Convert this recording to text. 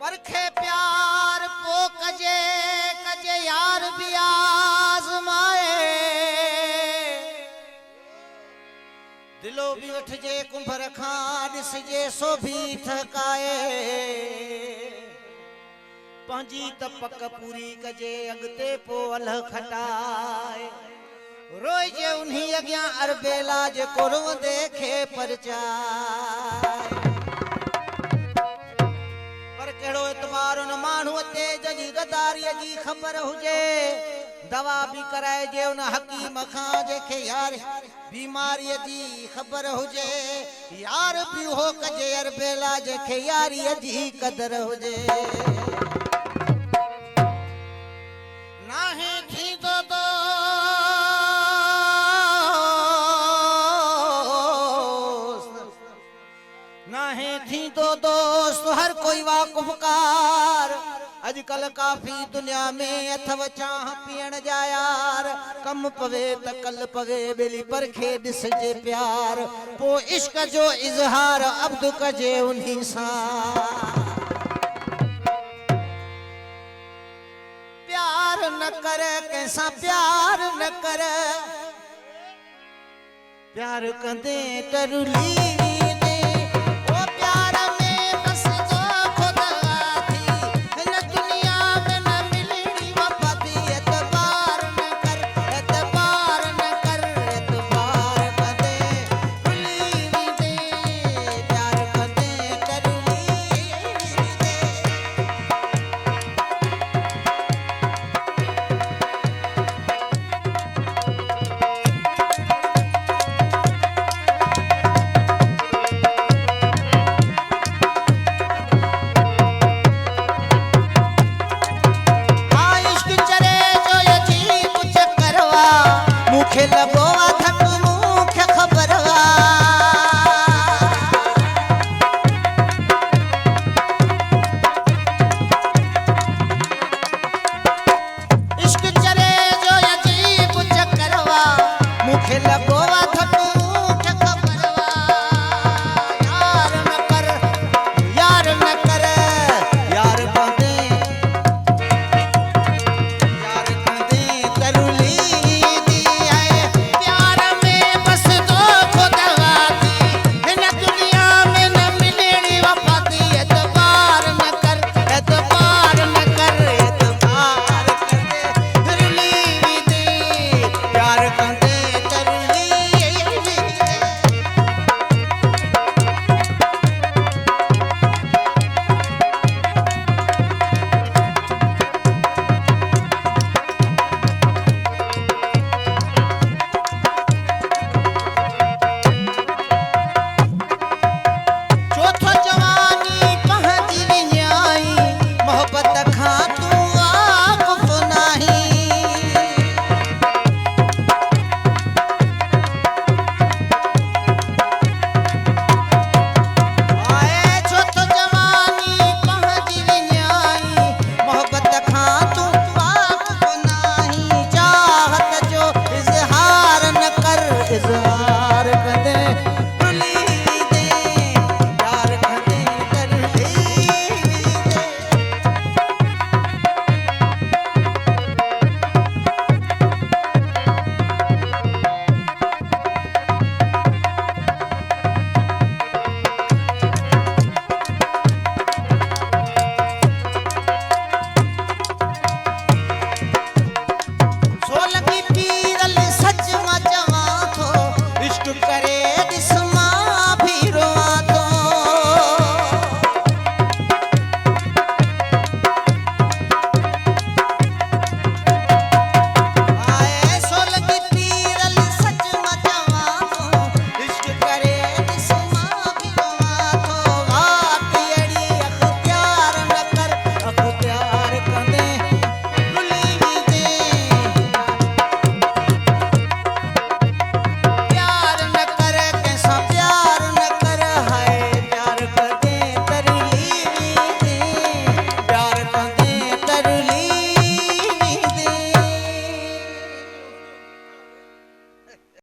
परखे प्यार पो कजे कजे यार भी आजमाए दिलो भी उठजे कुंभर खां ॾिसजे सो भी थकाए पंहिंजी त पक पूरी कजे अॻिते पो अलह खटाए रोइजे उन्हीं अॻियां अरबेला जेको रोंदे खे परचाए केड़ो एतबार उन माण्हूअ ते जॾहिं गदारीअ जी ख़बर हुजे दवा भी कराइजे उन हकीम खां जेके यार बीमारीअ जी ख़बर हुजे यार भी हो कजे अरबेला जेके यारीअ जी कदर हुजे नाहे थींदो नाहे थींदो दोस्त हर कोई वाकुफ़कार अजकल काफ़ी दुनिया में अथव चाह पीअण जा यार कम पवे त कल पवे बेली परखे ॾिसजे प्यार पो इश्क जो इज़हार अब्द कजे उन्हीं सां प्यार न कर कंहिंसां प्यार न कर प्यार कंदे त रुली